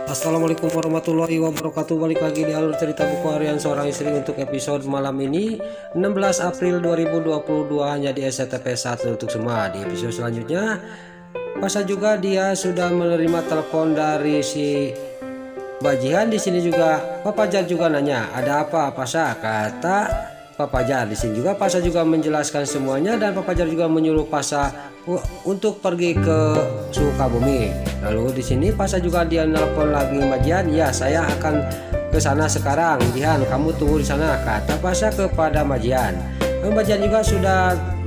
Assalamualaikum warahmatullahi wabarakatuh. Balik lagi di alur cerita buku harian seorang istri untuk episode malam ini 16 April 2022 hanya di SCTP 1 untuk semua. Di episode selanjutnya Pasha juga dia sudah menerima telepon dari si Bajihan. Di sini juga Pak Fajar juga nanya, "Ada apa, Pasha?" Kata Pak Fajar. Di sini juga Pasha juga menjelaskan semuanya dan Pak Fajar juga menyuruh Pasha untuk pergi ke Sukabumi. Lalu di sini Pasha juga dia nelpon lagi Mbak Jihan, "Ya, saya akan ke sana sekarang. Jihan, kamu tunggu di sana," kata Pasha kepada Mbak Jihan. Mbak Jihan juga sudah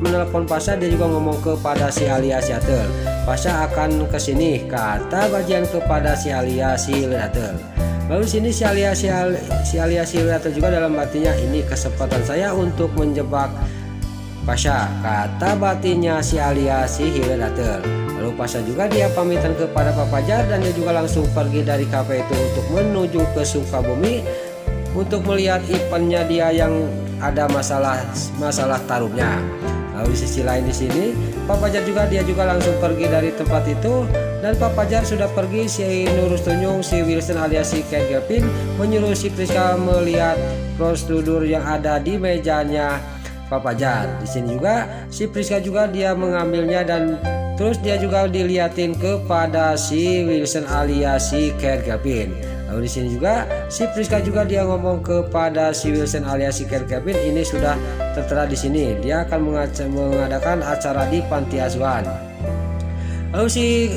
menelpon Pasha, dia juga ngomong kepada si Alia Siatel, "Pasha akan ke sini," kata Mbak Jihan kepada si Alia Siatel. Lalu sini si Alia Siatel juga dalam batinnya, "Ini kesempatan saya untuk menjebak Pasha," kata batinnya si Alia Siatel. Lalu Pasha juga dia pamitan kepada Pak Fajar dan dia juga langsung pergi dari kafe itu untuk menuju ke Sukabumi untuk melihat eventnya dia yang ada masalah taruhnya. Lalu di sisi lain di sini Pak Fajar juga dia juga langsung pergi dari tempat itu dan Pak Fajar sudah pergi. Si Nurus Tunjung, si Wilson alias si Ken Gavin menyuruh si Priska melihat prosedur yang ada di mejanya Pak Fajar. Di sini juga si Priska juga dia mengambilnya dan terus dia juga dilihatin kepada si Wilson alias si Ken Gavin. Lalu di sini juga si Priska juga dia ngomong kepada si Wilson alias si Ken Gavin, "Ini sudah tertera di sini. Dia akan mengadakan acara di panti asuhan." Lalu si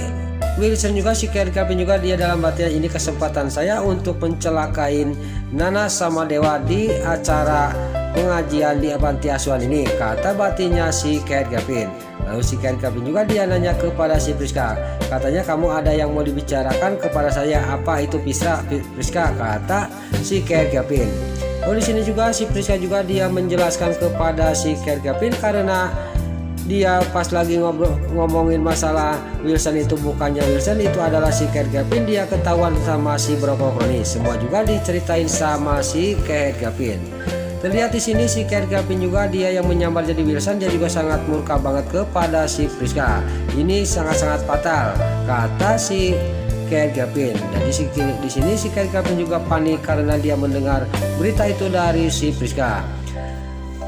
Wilson juga si Ken Gavin juga dia dalam batinnya, "Ini kesempatan saya untuk mencelakain Nana sama Dewa di acara pengajian di panti asuhan ini," kata batinnya si Ken Gavin. Lalu si Ken Gavin juga dia nanya kepada si Priska, katanya, "Kamu ada yang mau dibicarakan kepada saya, apa itu Priska?" kata si Ken Gavin. Lalu di sini juga si Priska juga dia menjelaskan kepada si Ken Gavin karena dia pas lagi ngomongin masalah Wilson itu bukannya Wilson, itu adalah si Ken Gavin. Dia ketahuan sama si Brokoli. Semua juga diceritain sama si Ken Gavin. Terlihat di sini si Ken Gavin juga dia yang menyamar jadi Wilson, dia juga sangat murka banget kepada si Priska. "Ini sangat-sangat fatal," kata si Ken Gavin. Dan di sini si Ken Gavin juga panik karena dia mendengar berita itu dari si Priska.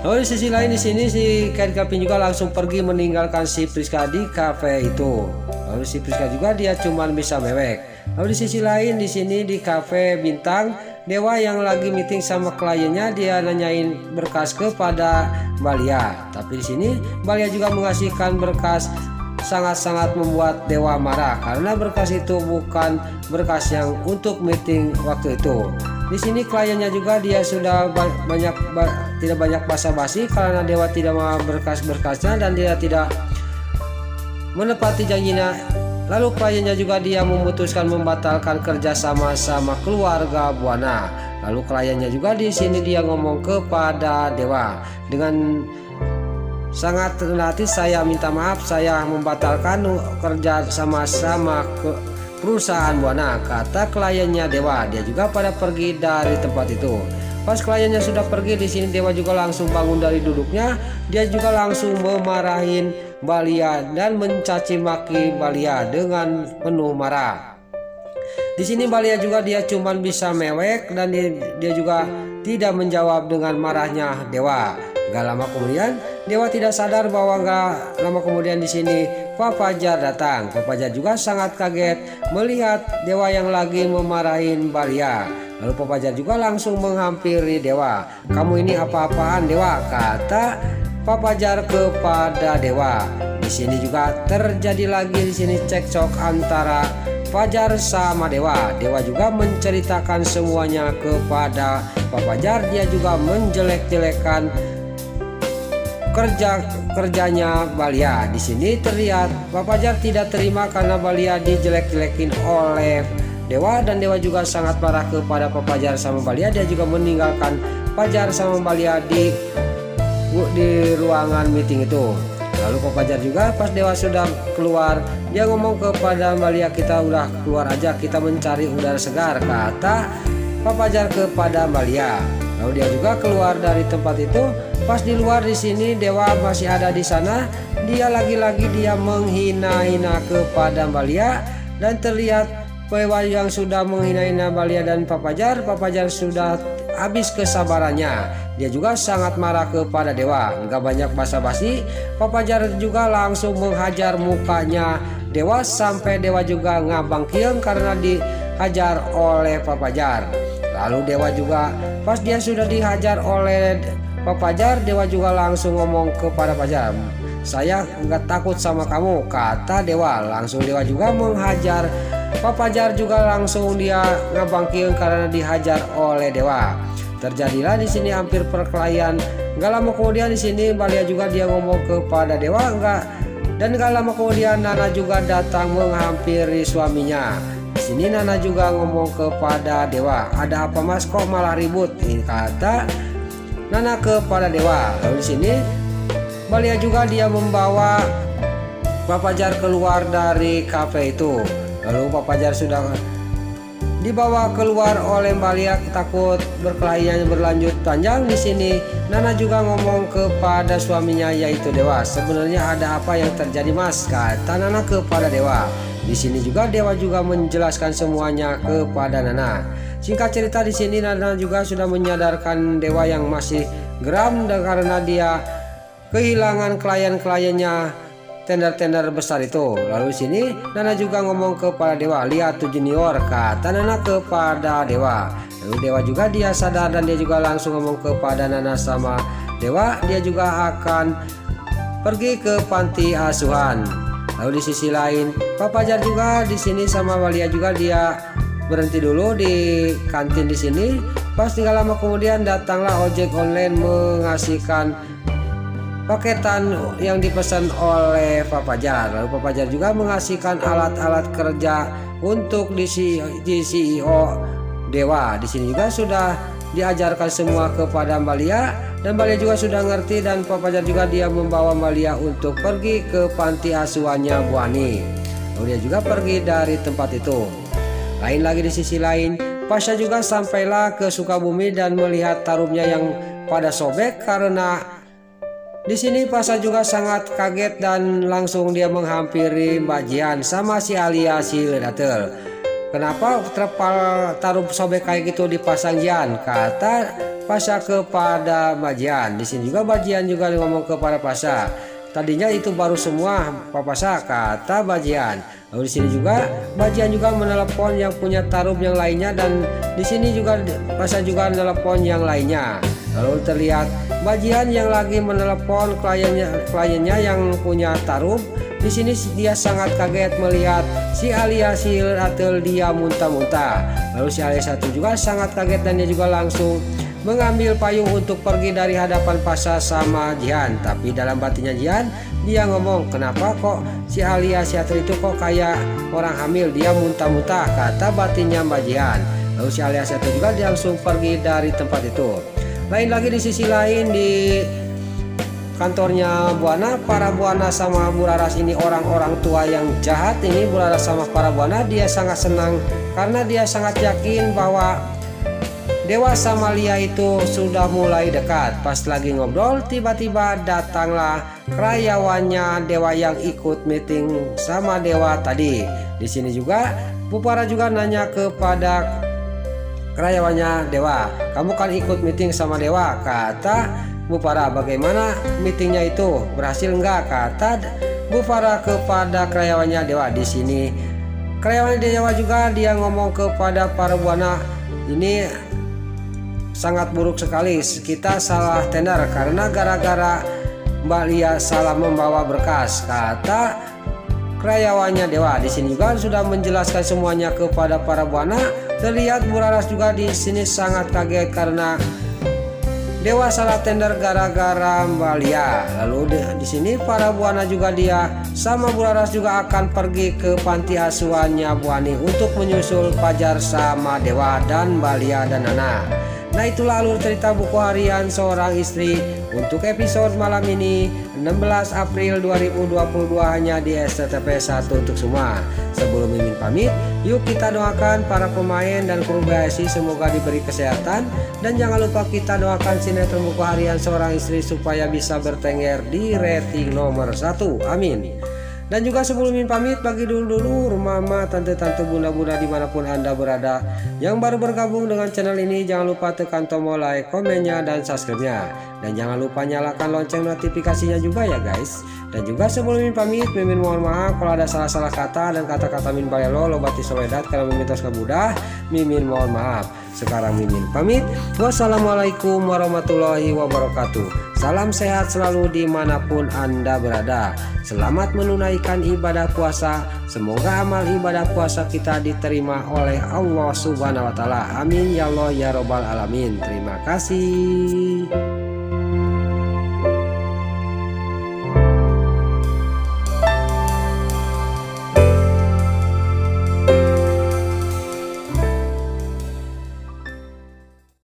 Lalu di sisi lain di sini si Ken Gavin juga langsung pergi meninggalkan si Priska di kafe itu. Lalu si Priska juga dia cuman bisa mewek. Lalu di sisi lain di sini di kafe Bintang, Dewa yang lagi meeting sama kliennya dia nanyain berkas kepada Mbak Lia. Tapi di sini Mbak Lia juga mengasihkan berkas, sangat-sangat membuat Dewa marah karena berkas itu bukan berkas yang untuk meeting waktu itu. Di sini kliennya juga dia sudah tidak banyak basa-basi karena Dewa tidak mau berkas-berkasnya dan dia tidak menepati janjinya. Lalu kliennya juga dia memutuskan membatalkan kerjasama sama keluarga Buana. Lalu kliennya juga di sini dia ngomong kepada Dewa dengan sangat rendah hati, "Saya minta maaf, saya membatalkan kerja sama ke perusahaan Buana," kata kliennya Dewa. Dia juga pada pergi dari tempat itu. Pas kliennya sudah pergi di sini Dewa juga langsung bangun dari duduknya. Dia juga langsung memarahin Mbak Lia dan mencaci maki Mbak Lia dengan penuh marah. Di sini Mbak Lia juga dia cuman bisa mewek dan dia juga tidak menjawab dengan marahnya Dewa. Gak lama kemudian Dewa tidak sadar bahwa gak lama kemudian di sini Pak Fajar datang. Pak Fajar juga sangat kaget melihat Dewa yang lagi memarahin Mbak Lia. Lalu Pak Fajar juga langsung menghampiri Dewa. "Kamu ini apa-apaan, Dewa?" kata Pak Fajar kepada Dewa. Di sini juga terjadi lagi di sini cekcok antara Fajar sama Dewa. Dewa juga menceritakan semuanya kepada Pak Fajar. Dia juga menjelek-jelekan kerjanya Balia. Di sini terlihat Pak Fajar tidak terima karena Balia dijelek-jelekin oleh Dewa dan Dewa juga sangat marah kepada Pak Fajar sama Balia. Dia juga meninggalkan Fajar sama Balia di ruangan meeting itu. Lalu Pak Fajar juga pas Dewa sudah keluar, dia ngomong kepada Balia, "Kita udah keluar aja, kita mencari udara segar," kata Pak Fajar kepada Balia. Lalu dia juga keluar dari tempat itu. Pas di luar di sini Dewa masih ada di sana. Dia lagi-lagi dia menghina-hina kepada Balia dan terlihat Dewa yang sudah menghina-hina Balia dan Pak Fajar sudah habis kesabarannya. Dia juga sangat marah kepada Dewa. Enggak banyak basa-basi, Pak Fajar juga langsung menghajar mukanya Dewa sampai Dewa juga ngabangkieng karena dihajar oleh Pak Fajar. Lalu Dewa juga pas dia sudah dihajar oleh Pak Fajar, Dewa juga langsung ngomong kepada Fajar, "Saya nggak takut sama kamu," kata Dewa. Langsung Dewa juga menghajar Pak Fajar juga langsung dia ngabangkieng karena dihajar oleh Dewa. Terjadilah di sini hampir perkelahian. Gak lama kemudian di sini Balia juga dia ngomong kepada Dewa dan gak lama kemudian Nana juga datang menghampiri suaminya. Di sini Nana juga ngomong kepada Dewa, "Ada apa Mas, kok malah ribut?" kata Nana kepada Dewa. Lalu di sini Balia juga dia membawa Pak Fajar keluar dari kafe itu. Lalu Pak Fajar sudah dibawa keluar oleh Balia takut berkelahian berlanjut panjang. Di sini Nana juga ngomong kepada suaminya yaitu Dewa, "Sebenarnya ada apa yang terjadi Mas?" kata Nana kepada Dewa. Di sini juga Dewa juga menjelaskan semuanya kepada Nana. Singkat cerita di sini Nana juga sudah menyadarkan Dewa yang masih geram karena dia kehilangan klien-kliennya tender-tender besar itu. Lalu di sini Nana juga ngomong kepada Dewa, "Lihat tuh junior," kata Nana kepada Dewa. Lalu Dewa juga dia sadar dan dia juga langsung ngomong kepada Nana sama Dewa, dia juga akan pergi ke panti asuhan. Lalu di sisi lain Pak Fajar juga di sini sama Balia juga dia berhenti dulu di kantin di sini. Pas tinggal lama kemudian datanglah ojek online mengasihkan paketan yang dipesan oleh Pak Fajar. Lalu Pak Fajar juga mengasihkan alat-alat kerja untuk di CEO Dewa. Di sini juga sudah diajarkan semua kepada Balia dan Balia juga sudah ngerti, dan Pak Fajar juga dia membawa Balia untuk pergi ke panti asuhannya Bu Ani. Lalu dia juga pergi dari tempat itu. Lain lagi di sisi lain, Pasha juga sampailah ke Sukabumi dan melihat tarumnya yang pada sobek. Karena di sini Pasha juga sangat kaget dan langsung dia menghampiri Mbak Jian sama si Alia si Ledatel. "Kenapa terpal taruh sobek kayak gitu dipasang Jian?" kata Pasha kepada Mbak Jian. Di sini juga Mbak Jian juga ngomong kepada Pasha, "Tadinya itu baru semua Pak Pasha," kata Mbak Jian. Lalu di sini juga Mbak Jian juga menelepon yang punya taruh yang lainnya, dan di sini juga Pasha juga menelepon yang lainnya. Lalu terlihat Mbak Jian yang lagi menelepon kliennya yang punya taruh. Di sini dia sangat kaget melihat si Alia si Atel dia muntah-muntah. Lalu si Alia satu juga sangat kaget dan dia juga langsung mengambil payung untuk pergi dari hadapan Pasha sama Jian. Tapi dalam batinnya Jian dia ngomong, "Kenapa kok si Alia si Atel itu kok kayak orang hamil, dia muntah-muntah," kata batinnya Mbak Jian. Lalu si Alia si Atel juga dia langsung pergi dari tempat itu. Lain lagi di sisi lain di kantornya Buana, para Buana sama Bu Laras ini orang-orang tua yang jahat. Ini Bu Laras sama para Buana dia sangat senang karena dia sangat yakin bahwa Dewa sama Lia itu sudah mulai dekat. Pas lagi ngobrol tiba-tiba datanglah karyawannya Dewa yang ikut meeting sama Dewa tadi. Di sini juga Bu Para juga nanya kepada karyawannya Dewa, "Kamu kan ikut meeting sama Dewa," kata Bu Para. "Bagaimana meetingnya itu? Berhasil enggak?" kata Bu Para kepada karyawannya Dewa. Di sini karyawan Dewa juga dia ngomong kepada para Buana, "Ini sangat buruk sekali. Kita salah tender karena gara-gara Mbak Lia salah membawa berkas," kata karyawannya Dewa. Di sini juga sudah menjelaskan semuanya kepada para Buana. Terlihat Bu Laras juga di sini sangat kaget karena Dewa salah tender gara-gara Mbak Lia. Lalu di sini para Buana juga dia sama Bu Laras juga akan pergi ke panti asuhannya Bu Ani untuk menyusul Fajar sama Dewa dan Mbak Lia dan Nana. Nah, itulah alur cerita buku harian seorang istri untuk episode malam ini 16 April 2022 hanya di SCTP 1 untuk semua. Sebelum Mimin pamit, yuk kita doakan para pemain dan kru BSI semoga diberi kesehatan, dan jangan lupa kita doakan sinetron buku harian seorang istri supaya bisa bertengger di rating nomor 1. Amin. Dan juga sebelum Mimin pamit, bagi dulu mama, tante-tante, bunda-bunda dimanapun Anda berada yang baru bergabung dengan channel ini, jangan lupa tekan tombol like, komennya, dan subscribe-nya. Dan jangan lupa nyalakan lonceng notifikasinya juga ya guys. Dan juga sebelum Mimin pamit, Mimin mohon maaf kalau ada salah-salah kata dan kata-kata Min Bayalo lobati soledat karena Mimin tos kebudah. Mimin mohon maaf. Sekarang Mimin pamit. Wassalamualaikum warahmatullahi wabarakatuh. Salam sehat selalu dimanapun Anda berada. Selamat menunaikan ibadah puasa. Semoga amal ibadah puasa kita diterima oleh Allah Subhanahu wa Ta'ala. Amin ya Allah ya Robbal Alamin. Terima kasih.